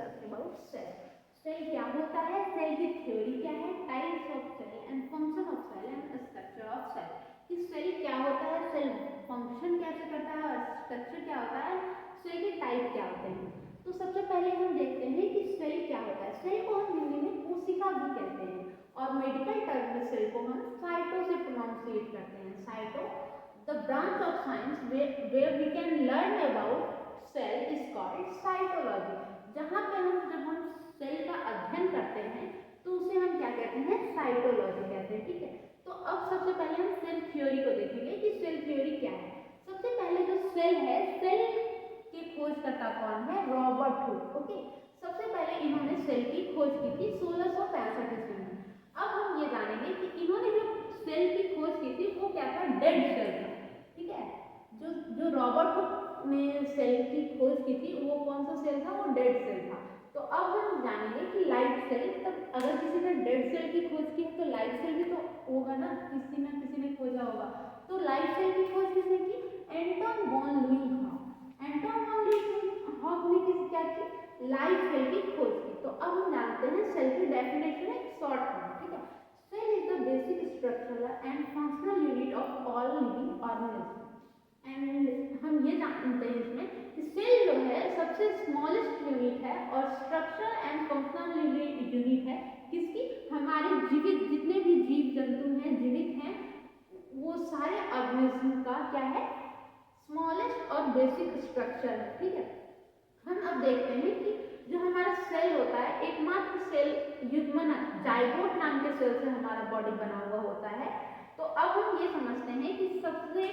Discuss about cell. Cell क्या होता है, सेल की थ्योरी क्या है, types of cell and function of cell and structure of cell. कि सेल क्या होता है, सेल फंक्शन कैसे करता है और स्ट्रक्चर क्या होता है, सेल के टाइप क्या होते हैं। तो सबसे पहले हम देखते हैं कि सेल क्या होता है। सेल को हम हिंदी में कोशिका भी कहते हैं और मेडिकल टर्म में सेल को हम साइटो से प्रोनाउंसिएट करते हैं। Cyto, the branch of science where we can learn about cell is called cytology। जहाँ पे जब हम सेल का अध्ययन करते हैं तो उसे हम क्या कहते हैं, साइटोलॉजी कहते हैं। ठीक है, तो अब सबसे पहले हम सेल थ्योरी को देखेंगे कि सेल थ्योरी क्या है। सबसे पहले जो सेल है, सेल की खोजकर्ता कौन है, रॉबर्ट हुक। ओके, सबसे पहले इन्होंने सेल की खोज की थी 1665 ईस्वी में। अब हम ये जानेंगे कि इन्होंने जो सेल की खोज की थी वो क्या था, डेड सेल था। ठीक है, जो रॉबर्ट हुक ने सेल की खोज की थी वो कौन सा सेल था, वो डेड सेल था। तो अब हम जानेंगे कि लाइव सेल, तब अगर किसी ने डेड सेल की खोज की है तो लाइव सेल भी तो होगा ना किसी ने खोजा होगा। तो लाइव सेल की खोज किसने की, एंटन वॉन लुइंगहॉफ। एंटन वॉन लुइंगहॉफ ने क्या की, लाइव सेल की खोज की। तो अब हम जानते हैं सेल की डेफिनेशन है शॉर्ट फॉर्म। ठीक है, cell is the basic structural and functional unit of all living organism. And हम ये जानते हैं इसमें कि सेल जो है सबसे स्मॉलेस्ट यूनिट है और स्ट्रक्चर एंड फंक्शनल यूनिट है किसकी, हमारे जीवित जितने भी जीव जंतु हैं, जीवित हैं, वो सारे ऑर्गेनिज्म का क्या है, स्मॉलेस्ट और बेसिक स्ट्रक्चर है। ठीक है, हम अब देखते हैं कि जो हमारा सेल होता है, एकमात्र सेल युग्मन जाइगोट नाम के सेल से हमारा बॉडी बना हुआ होता है। तो अब हम ये समझते हैं कि सबसे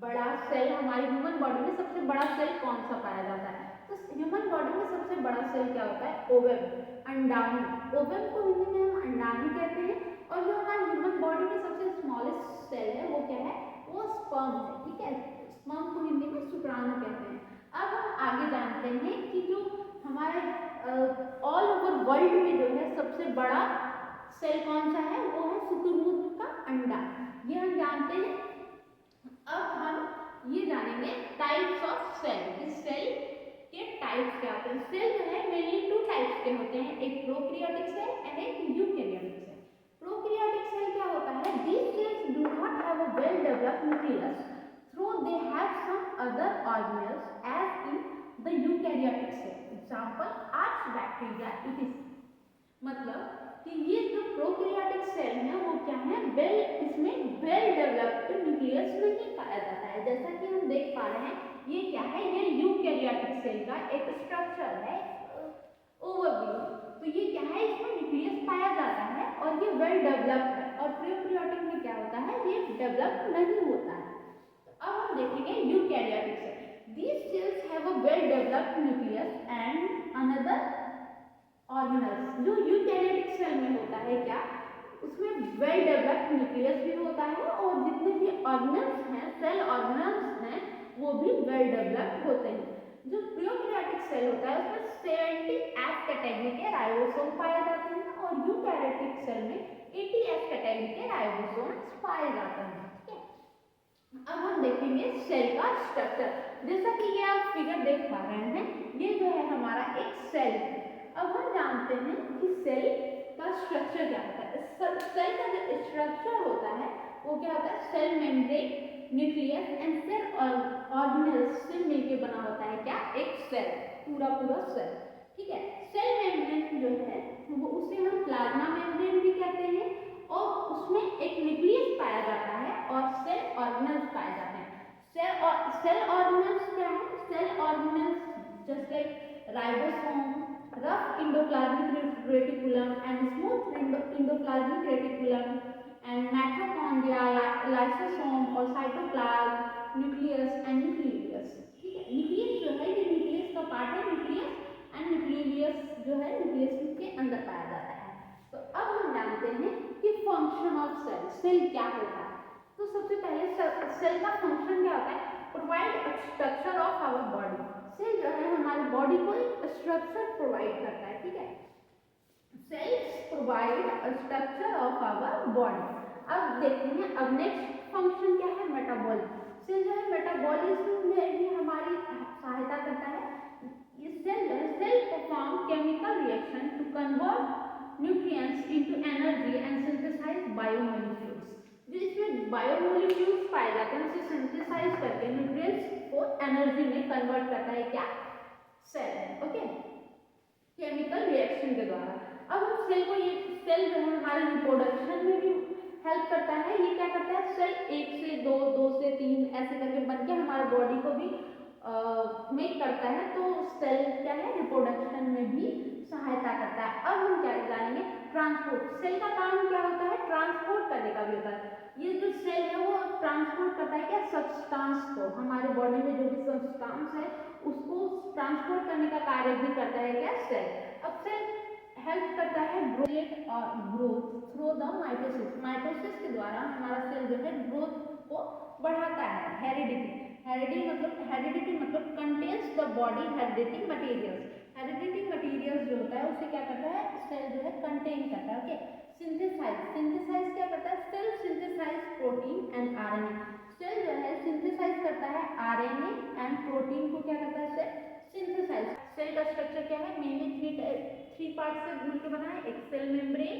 बड़ा सेल हमारी ह्यूमन बॉडी में सबसे बड़ा सेल कौन सा पाया जाता है। तो ह्यूमन बॉडी में सबसे बड़ा सेल क्या होता है, ओवम, अंडाणु। ओवम को हिंदी में हम अंडाणु कहते हैं। और जो हमारी ह्यूमन बॉडी में सबसे स्मॉलेस्ट सेल है वो क्या है, वो स्पर्म है। ठीक है, स्पर्म को हिंदी में शुक्राणु कहते हैं। अब हम आगे जानते हैं कि जो हमारे ऑल ओवर वर्ल्ड में जो है सबसे बड़ा सेल कौन सा है, वो है शुतुरमुर्ग का अंडा। ये हम जानते हैं। अब हम ये जानेंगे टाइप्स ऑफ सेल। इस सेल के टाइप्स क्या होते हैं। सेल जो है मेनली टू टाइप्स के होते हैं, एक प्रोकैरियोटिक सेल एंड एक यूकैरियोटिक सेल। प्रोकैरियोटिक सेल क्या होता है, these cells do not have a well developed nucleus though they have some other organelles as in the eukaryotic cell. Example archaebacteria it is. मतलब कि ये जो prokaryotic cell है वो क्या है, इसमें वेल डेवलप्ड न्यूक्लियस नहीं पाया जाता है। जैसा कि हम देख पा रहे हैं, ये क्या है, ये यूकैरियोटिक सेल का एक स्ट्रक्चर है, ओवरव्यू। तो ये क्या है, इसमें न्यूक्लियस पाया जाता है और ये वेल डेवलप्ड है। और प्रोकैरियोटिक में क्या होता है, ये डेवलप नहीं होता है। तो अब हम देखेंगे eukaryotic cell. These cells have a well developed nucleus and another organelles. जो यूकैरियोटिक सेल में होता है क्या, उसमें वेल डेवलप्ड न्यूक्लियस भी होता है और जितने भी ऑर्गेनल्स हैं, सेल ऑर्गेनल्स हैं, वो भी वेल डेवलप्ड होते हैं। जो प्रोकैरियोटिक सेल होता है उसमें 70F कैटेगरी के राइबोसोम पाए जाते हैं और यूकैरियोटिक सेल में 80F कैटेगरी के राइबोसोम्स पाए जाते हैं। ठीक है, अब हम देखेंगे सेल का स्ट्रक्चर। जैसा कि ये आप फिगर देख पा रहे हैं, ये जो है हमारा एक सेल है। अब हम जानते हैं कि सेल का स्ट्रक्चर क्या होता है। सेल का जो स्ट्रक्चर होता है वो क्या होता है, cell membrane, nucleus and cell organelles से मिलकर बना होता है क्या, एक सेल, पूरा सेल। ठीक है, सेल मेम्ब्रेन जो है वो उसे हम प्लाज्मा मेम्ब्रेन भी कहते हैं और उसमें एक न्यूक्लियस पाया जाता है और सेल ऑर्गेनेल्स पाए जाते हैं। सेल ऑर्गेनेल्स क्या है, cell organelles just like ribosome, rough endoplasmic reticulum and smooth endoplasmic reticulum and mitochondria, lysosome और cytoplasm, nucleus and nucleus। ठीक है, न्यूक्लियस जो है ये न्यूक्लियस का पार्ट है, न्यूक्लियस एंड न्यूक्लियस जो है न्यूक्लियस के अंदर पाया जाता है। तो अब हम जानते हैं कि फंक्शन ऑफ सेल, सेल क्या होता है। तो सबसे पहले सेल का फंक्शन क्या होता है, provide structure of our body. Cell जो है हमारी बॉडी को एक स्ट्रक्चर प्रोवाइड करता है। ठीक है, cells provide structure of our body. अब देखते हैं, अब नेक्स्ट फंक्शन क्या है, मेटाबॉलिज्म। सेल जो है मेटाबॉलिज्म में भी हमारी सहायता करता है। ये सेल जो है cell perform chemical reaction to convert nutrients into energy and synthesize biomolecules. जो इसमें बायोमोलिक्यूल्स पाए जाते हैं उसे सिंथेसाइज करके न्यूट्रिएंट्स को एनर्जी में कन्वर्ट करता है क्या, सेल। ओके, केमिकल रिएक्शन के द्वारा। अब हम सेल को, ये सेल जो है हमारे रिप्रोडक्शन में भी हेल्प करता है। ये क्या करता है, सेल 1 से 2, 2 से 3 ऐसे करके बन के हमारे बॉडी को भी मेक करता है। तो सेल क्या है, रिप्रोडक्शन में भी सहायता करता है। अब हम क्या जानेंगे, ट्रांसपोर्ट। सेल का काम क्या होता है, ट्रांसपोर्ट करने का भी होता है। ये जो सेल है वो ट्रांसपोर्ट करता है क्या, सब्सटेंस को, हमारे बॉडी में जो भी सब्सटेंस है उसको ट्रांसपोर्ट करने का कार्य भी करता है क्या, सेल। अब सेल हेल्प करता है growth through the mitosis. Mitosis के द्वारा हमारा सेल जो है ग्रोथ को बढ़ाता है। हेरिडिटी मतलब contains the body heredity materials. Heredity materials जो होता है उसे क्या करता है, सेल जो है कंटेन करता है। ओके, सिंथेसाइज क्या करता है, cell synthesise protein and RNA. Cell जो है सिंथेसाइज करता है आरएनए एंड प्रोटीन को, क्या करता है सेल सिंथेसाइज। सेल का स्ट्रक्चर क्या है, मेनली थ्री पार्ट से मिलकर बना है, एक सेल मेम्ब्रेन,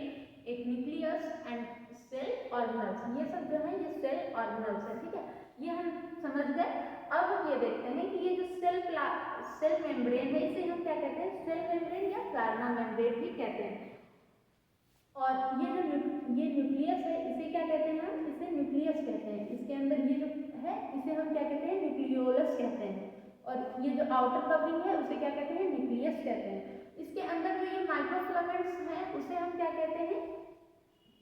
एक न्यूक्लियस एंड सेल ऑर्गेनल्स। ये सब जो है ये सेल ऑर्गेनल्स है। ठीक है, ये हम समझ गए। अब हम ये देखते हैं कि ये जो सेल मेम्ब्रेन है इसे हम क्या कहते हैं, सेल मेम्ब्रेन या प्लाज्मा मेम्ब्रेन भी कहते हैं। और ये जो न्यूक्लियस है इसे क्या कहते हैं, हम इसे न्यूक्लियस कहते हैं। इसके अंदर ये जो है इसे हम क्या कहते हैं, न्यूक्लियोलस कहते हैं। और ये जो आउटर कवरिंग है उसे क्या कहते हैं, न्यूक्लियस कहते हैं। इसके अंदर जो ये माइक्रोफिलामेंट्स हैं उसे हम क्या कहते हैं,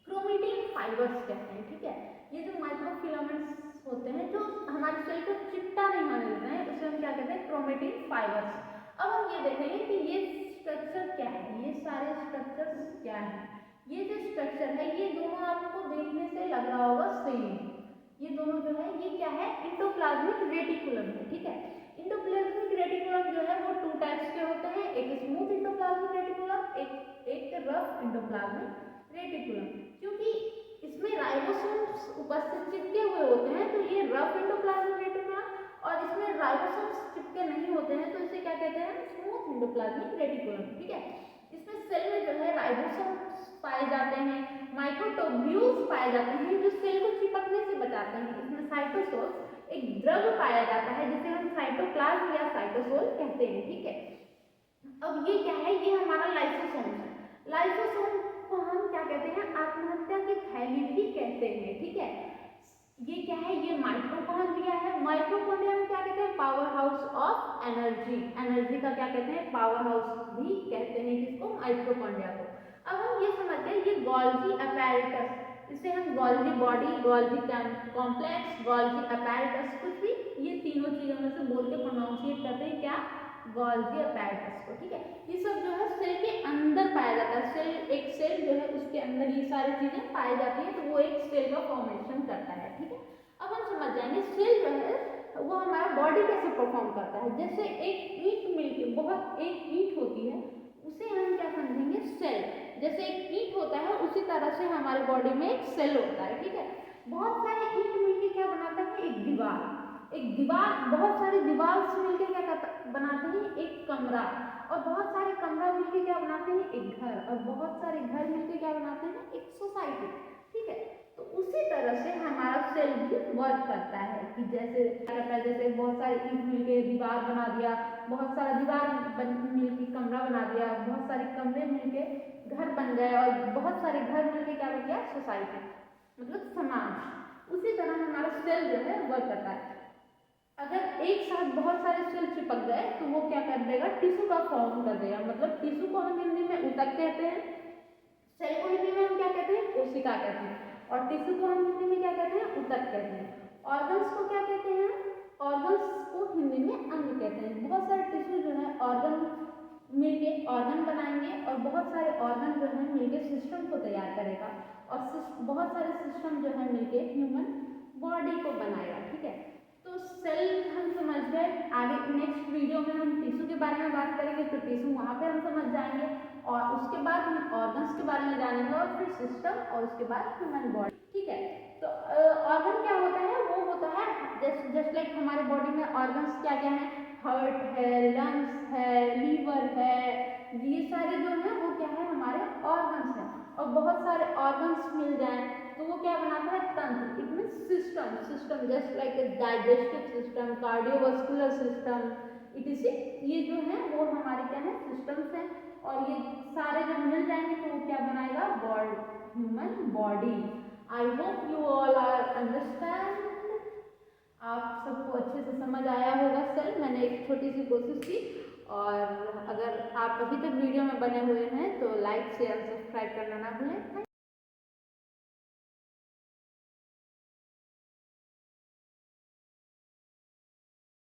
क्रोमेटिन फाइबर्स कहते हैं। ठीक है, ये जो माइक्रोफिलामेंट्स होते हैं जो हमारे सेल को चिपटा नहीं होने देते हैं उसे हम क्या कहते हैं, क्रोमेटिन फाइबर्स। अब हम ये देखेंगे कि ये स्ट्रक्चर क्या है, ये सारे स्ट्रक्चर्स क्या है। ये जो स्ट्रक्चर है ये दोनों आपको देखने से लग रहा होगा सेम। ये दोनों जो है ये क्या है, इंडोप्लाज्मिक रेटिकुलम है। ठीक है, इंडोप्लाज्मिक रेटिकुलम जो है वो 2 टाइप्स के होते हैं, एक स्मूथ इंडोप्लाज्मिक रेटिकुलम, एक रफ इंडोप्लाज्मिक रेटिकुलम। क्योंकि इसमें राइबोसोम्स उपस्थित चिपके हुए होते हैं तो ये रफ इंडोप्लाज्मिक रेटिकुलम, और इसमें राइबोसोम्स चिपके नहीं होते हैं तो इसे क्या कहते हैं, स्मूथ इंडोप्लाज्मिक रेटिकुलम। ठीक है, इसमें सेल में जो है राइबोसोम्स पाए जाते हैं, माइक्रोट्यूब्यूल्स पाए जाते हैं जो सेल को चिपकने से बचाते हैं। इसमें साइटोसोल एक द्रव पाया जाता है जिसे हम साइटोप्लाज्म या साइटोसोल कहते हैं। ठीक है, अब ये क्या है, ये हमारा लाइसोसोम है। लाइसोसोम को हम क्या कहते हैं, आत्महत्या की थैली भी कहते हैं। ठीक है, ये क्या है, ये माइटोकॉन्ड्रिया है। माइटोकॉन्ड्रिया में क्या कहते हैं, power house of energy. Energy का क्या कहते हैं, पावर हाउस भी कहते हैं किसको, माइटोकॉन्ड्रिया को। अब हम ये समझते हैं ये गोल्गी अपैरेटस, इसे हम Golgi body, Golgi complex, Golgi apparatus, कुछ भी ये तीनों चीजों में से बोल के प्रोनाउंसिएट करते हैं क्या, गोल्गी अपैरेटस को। ठीक है, ये सब जो है सेल के अंदर पाया जाता है। एक सेल जो है उसके अंदर ये सारी चीजें पाई जाती है तो वो एक सेल का फॉर्मेशन करता है। ठीक है, अब हम समझ जाएंगे सेल जो है वो हमारा बॉडी कैसे परफॉर्म करता है। जैसे एक ईंट मिलके एक ईंट होती है उसे हम क्या समझेंगे, सेल। जैसे एक ईंट होता है उसी तरह से हमारे बॉडी में एक सेल होता है। ठीक है, बहुत सारे ईंट मिलके क्या बनाता है, एक दीवार, बहुत सारे दीवार मिलके क्या बनाते हैं, एक कमरा, और बहुत सारे कमरा मिलके क्या बनाते हैं, एक घर, और बहुत सारे घर मिलके क्या बनाते हैं, एक सोसाइटी। ठीक है, तो उसी तरह से हमारा सेल भी वर्क करता है कि जैसे क्या करता है, जैसे बहुत सारे ईंट मिलके दीवार बना दिया, बहुत सारा दीवार मिलके कमरा बना दिया, बहुत सारे कमरे मिलके घर बन गए, और बहुत सारे घर मिलके क्या बन गया, सोसाइटी, मतलब समाज। उसी तरह हमारा सेल जो है वर्क करता है। अगर एक साथ बहुत सारे सेल चिपक गए तो वो क्या कर देगा, टिश्यू का फॉर्म कर देगा। मतलब टिश्यू को हम हिंदी में ऊतक कहते हैं, सेल को हिंदी में हम क्या कहते हैं, कोशिका कहते हैं, और टिश्यू को हम हिंदी में क्या कहते हैं, ऊतक कहते हैं। ऑर्गन्स को क्या कहते हैं, ऑर्गन्स को हिंदी में अंग कहते हैं। बहुत सारे टिश्यू जो है ऑर्गन मिलके ऑर्गन बनाएंगे, और बहुत सारे ऑर्गन जो है मिलके सिस्टम को तैयार करेगा, और बहुत सारे सिस्टम जो है मिलके ह्यूमन बॉडी को बनाएगा। ठीक है, तो सेल हम समझ गए। आगे नेक्स्ट वीडियो में हम टिश्यू के बारे में बात करेंगे, तो टिश्यू वहाँ पे हम समझ जाएंगे, और उसके बाद हम ऑर्गन्स के बारे में जानेंगे, और फिर सिस्टम, और उसके बाद ह्यूमन बॉडी। ठीक है, तो ऑर्गन क्या होता है, वो होता है जस्ट लाइक हमारे बॉडी में ऑर्गन्स क्या क्या है, हार्ट है, लंग्स है, लीवर है, ये सारे जो है वो क्या है हमारे ऑर्गन्स हैं। और बहुत सारे ऑर्गन्स मिल जाएं तो वो क्या बनाता है तंत्र, it means system, system just like digestive system, cardiovascular system, etc.. ये जो है वो हमारे क्या है सिस्टम्स हैं। और ये सारे जब मिल जाएंगे तो वो क्या बनाएगा human body. I hope you all are understand. आप सबको अच्छे से समझ आया होगा। सर मैंने एक छोटी सी कोशिश की। और अगर आप अभी तक वीडियो में बने हुए हैं तो लाइक शेयर सब्सक्राइब करना ना भूलें।